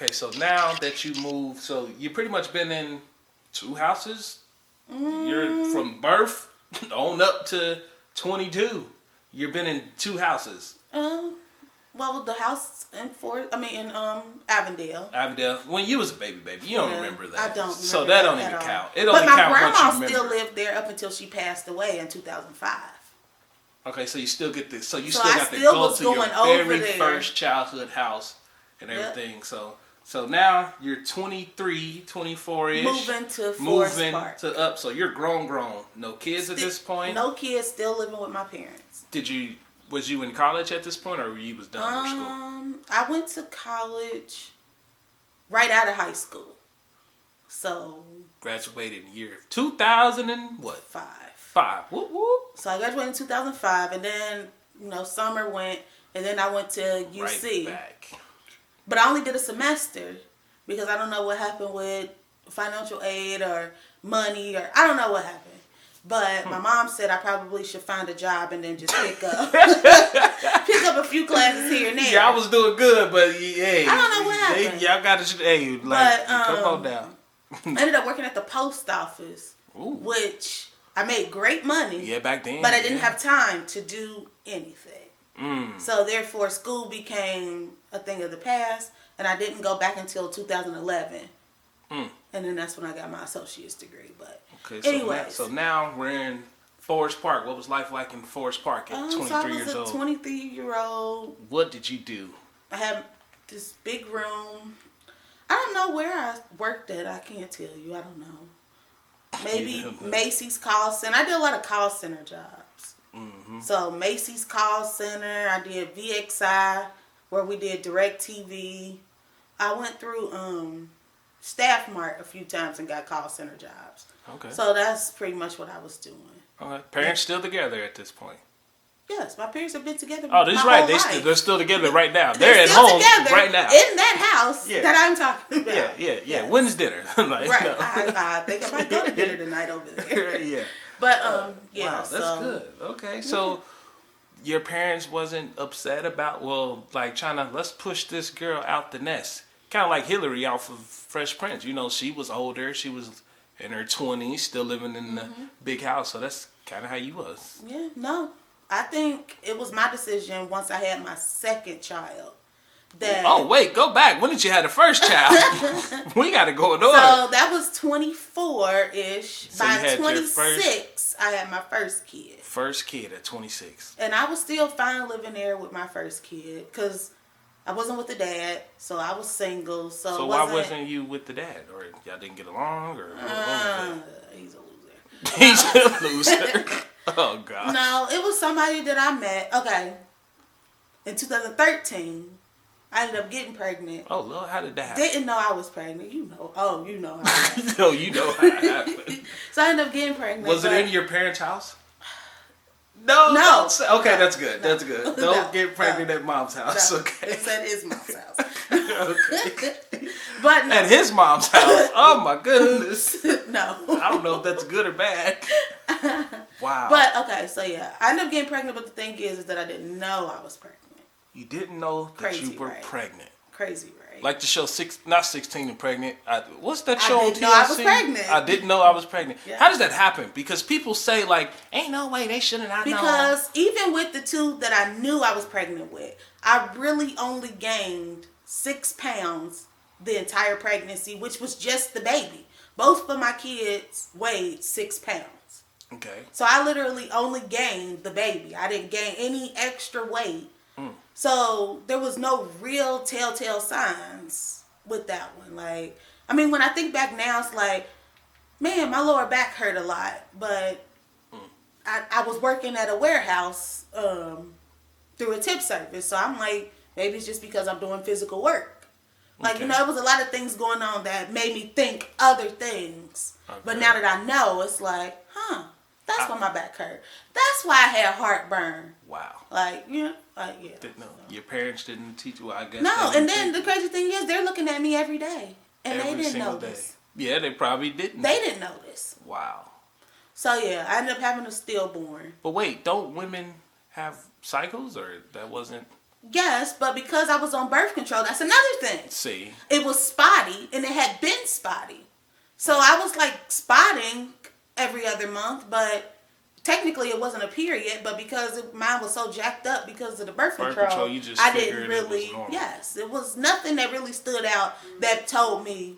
Okay, so now that you moved, so you pretty much been in 2 houses. You're from birth on up to 22. You've been in 2 houses. Well, the house in Avondale. Avondale. When you was a baby, you don't remember that. I don't remember so that don't even all. count. It only count once you But my grandma remember. still lived there up until she passed away in 2005. Okay, so you still get this. So you So still I got still to go was to your going over very there. first childhood house and everything. So now you're 23, 24-ish. Moving to Forest Park. So you're grown. No kids at this point? No kids, still living with my parents. Was you in college at this point, or you was done with school? I went to college right out of high school. So Graduated in year 2000 and what? 5. Whoop whoop. So I graduated in 2005, and then summer went, and then I went to UC. Right back. But I only did a semester because I don't know what happened with financial aid or money, or I don't know what happened. But my mom said I probably should find a job and then just pick up a few classes here and there. Yeah, I was doing good, but hey, I don't know what happened. Y'all got to come on down. I ended up working at the post office, which I made great money. Yeah, back then. But I didn't have time to do anything. So therefore, school became a thing of the past, and I didn't go back until 2011. And then that's when I got my associate's degree. But anyway, so now we're in Forest Park. What was life like in Forest Park at 23 years old? I was a 23-year-old. What did you do? I had this big room. I don't know where I worked at. I can't tell you. I don't know. Maybe Macy's call center. I did a lot of call center jobs. So Macy's call center. I did VXI, where we did DirecTV. I went through Staff Mart a few times and got call center jobs. Okay. So that's pretty much what I was doing. Okay. Parents still together at this point? Yes, my parents have been together. Oh, that's right. They're still together right now. They're at home right now in that house that I'm talking about. Yeah. Yes. When's dinner? Right. No. I think I might go to dinner tonight over there. Yeah. But wow, that's good. Okay, so your parents wasn't upset about let's push this girl out the nest. Kind of like Hillary off of Fresh Prince. She was older. She was in her 20s, still living in the big house. So that's kind of how you was. Yeah, no. I think it was my decision once I had my second child. Oh, wait, go back. When did you have the first child? We got to go in order. So that was 24-ish. So by 26, I had my first kid. First kid at 26. And I was still fine living there with my first kid because I wasn't with the dad, so I was single. So why wasn't you with the dad? Or y'all didn't get along? Or he's a loser. He's a loser. Oh, gosh. No, it was somebody that I met. Okay. In 2013, I ended up getting pregnant. Oh, Lord, how did that happen? Didn't know I was pregnant. You know how it happened. No, you know how it happened. So I ended up getting pregnant. Was it in your parents' house? No. Okay, that's good. That's good. Don't get pregnant at mom's house. Okay. It's at his mom's house. Okay. But no. At his mom's house. Oh my goodness. No. I don't know if that's good or bad. Wow. But okay, so yeah, I ended up getting pregnant. But the thing is that I didn't know I was pregnant. You didn't know that you were pregnant. Crazy, right? Like the show not 16 and Pregnant. What's that show on TLC? I didn't know I was pregnant. I didn't know I was pregnant. Yeah. How does that happen? Because people say ain't no way they shouldn't have known. Because even with the 2 that I knew I was pregnant with, I really only gained 6 pounds the entire pregnancy, which was just the baby. Both of my kids weighed 6 pounds. Okay. So I literally only gained the baby. I didn't gain any extra weight. So there was no real telltale signs with that one. When I think back now, it's like, man, my lower back hurt a lot. But I was working at a warehouse through a tip service. So I'm like, maybe it's just because I'm doing physical work. It was a lot of things going on that made me think other things. Okay. But now that I know, it's like, that's why my back hurt. That's why I had heartburn. Wow. Yeah. Didn't know. Your parents didn't teach you. I guess. No, and then the crazy thing is, they're looking at me every day, and they didn't notice. Yeah, they probably didn't. They didn't notice. Wow. So yeah, I ended up having a stillborn. But wait, don't women have cycles, or that wasn't? Yes, but because I was on birth control, that's another thing. See, It was spotty, and it had been spotty. So I was like spotting every other month, but technically it wasn't a period. But because mine was so jacked up because of the birth control, you just I figured didn't really. it was normal. Yes, it was nothing that really stood out that told me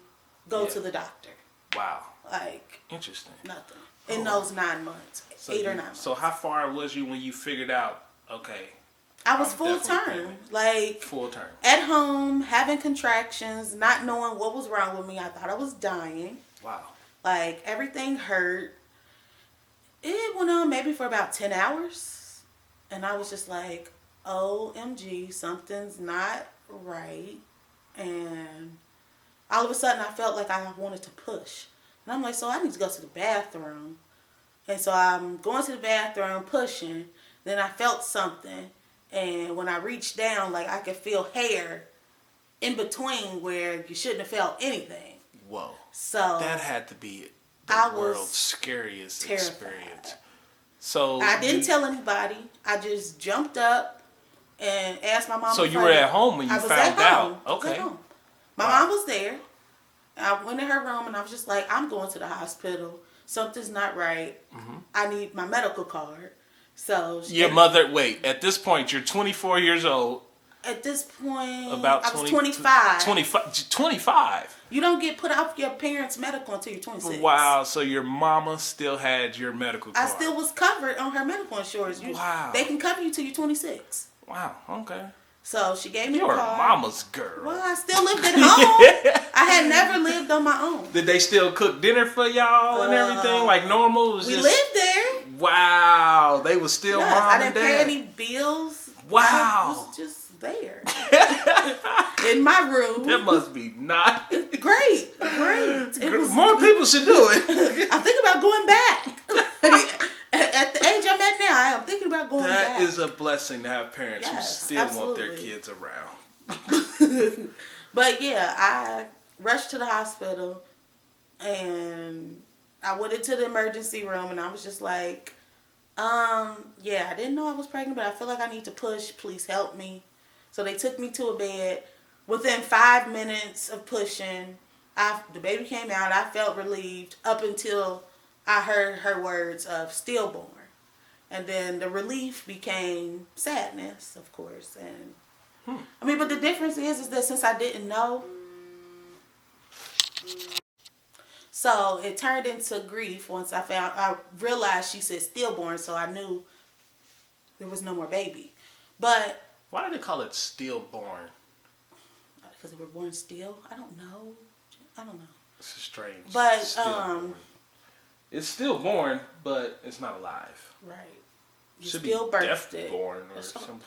go to the doctor. Wow. Like Interesting. nothing in those 9 months, So 8 or 9 months. So how far was you when you figured out? Okay, I was I'm full definitely term, pregnant. like Full term. at home having contractions, not knowing what was wrong with me. I thought I was dying. Wow. Like everything hurt. It went on maybe for about 10 hours. And I was just like, OMG, something's not right. And all of a sudden I felt like I wanted to push. And I'm like, so I need to go to the bathroom. And so I'm going to the bathroom, pushing. Then I felt something. And when I reached down, like I could feel hair in between where you shouldn't have felt anything. Whoa. So That had to be I the was world's scariest terrified. experience. So I didn't tell anybody. I just jumped up and asked my mom. So you were at home when you found out. I was Okay. at home. My mom was there. I went in her room and I was just like, I'm going to the hospital. Something's not right. Mm-hmm. I need my medical card. So Your mother, wait, at this point, you're 24 years old. At this point, About I was 25. 25. You don't get put off your parents' medical until you're 26. Wow, so your mama still had your medical card. I still was covered on her medical insurance. Wow. They can cover you till you're 26. Wow, okay. So she gave me You're the card. a mama's girl. Well, I still lived at home. I had never lived on my own. Did they still cook dinner for y'all and everything like normal? It was We just, lived there. Wow, they was still Yes, mom I and didn't pay dad. any bills. Wow. I was just there. In my room. That must be not. Great. It was, More people should do it. I'm thinking about going back. At the age I'm at now, I am thinking about going back. That is a blessing to have parents who Yes, still want their absolutely. kids around. But yeah, I rushed to the hospital and I went into the emergency room and I was just like, yeah, I didn't know I was pregnant, but I feel like I need to push. Please help me. So they took me to a bed. Within 5 minutes of pushing, the baby came out. I felt relieved up until I heard her words of stillborn. And then the relief became sadness, of course. And I mean, but the difference is that since I didn't know, so it turned into grief once I realized she said stillborn, so I knew there was no more baby. But Why do they call it stillborn? because they were born still, I don't know. It's strange. But Stillborn. It's stillborn, but it's not alive. right, you Should still be birthed it. deathborn or That's something.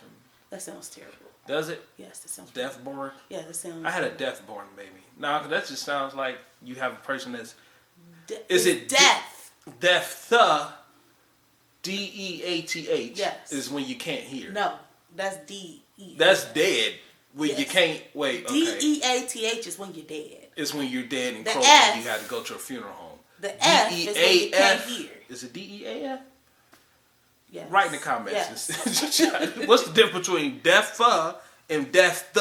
That sounds terrible. Does it? Yes, that sounds Deathborn? Yeah, that sounds. I had a deathborn baby. No, that just sounds like you have a person that's Is it death? death. DEATH. Yes. Is when you can't hear. No, that's DE. That's dead. When you Yes. can't wait. Okay. DEATH is when you're dead. It's when you're dead and The close F. and you had to go to a funeral home. The F is when you can't hear. Is it DEAF? Yes. Write in the comments. Yes. What's the difference between death and death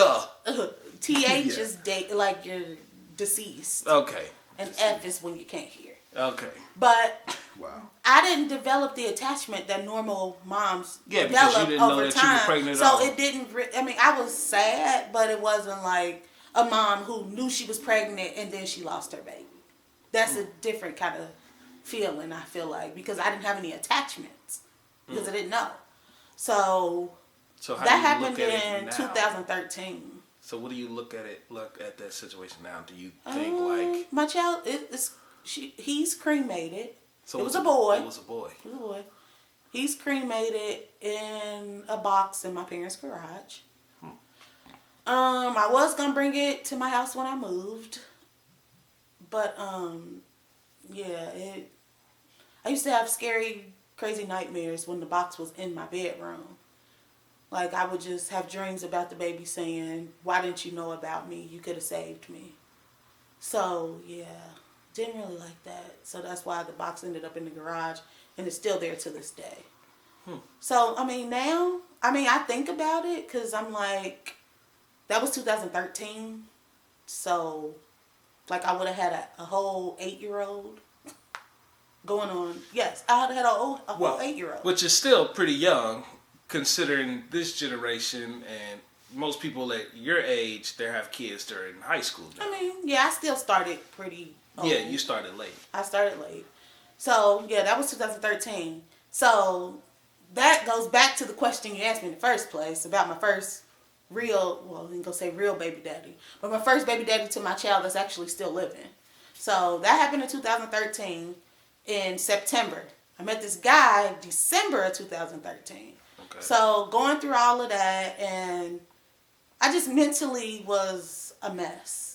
TH Yeah. is like you're deceased. Okay. And F is when you can't hear. Okay. But Wow. I didn't develop the attachment that normal moms Yeah, because develop you didn't know over that you were time. pregnant at So all. it didn't. I mean, I was sad, but it wasn't like a mom who knew she was pregnant and then she lost her baby. That's a different kind of feeling. I feel like because I didn't have any attachments because I didn't know. So So how that do you happened look at it in now? 2013. So what do you look at that situation now? Do you think like My child he's cremated. so It was a boy. It was a boy. It was a boy. He's cremated in a box in my parents' garage. I was gonna bring it to my house when I moved, but yeah, I used to have scary, crazy nightmares when the box was in my bedroom. Like I would just have dreams about the baby saying, "Why didn't you know about me? You could have saved me." So yeah, didn't really like that. So that's why the box ended up in the garage, and it's still there to this day. So, I mean, now, I think about it because I'm like, that was 2013. So, like, I would have had a whole 8-year-old going on. Yes, I would have had a whole 8-year-old. Which is still pretty young, considering this generation and most people at your age, they have kids during high school now. I mean, yeah, I still started pretty old. Yeah, you started late. I started late. So, yeah, that was 2013. So, that goes back to the question you asked me in the first place about my first real, well, I ain't gonna say real baby daddy, but my first baby daddy to my child that's actually still living. So, that happened in 2013 in September. I met this guy December of 2013. Okay. So, going through all of that, and I just mentally was a mess.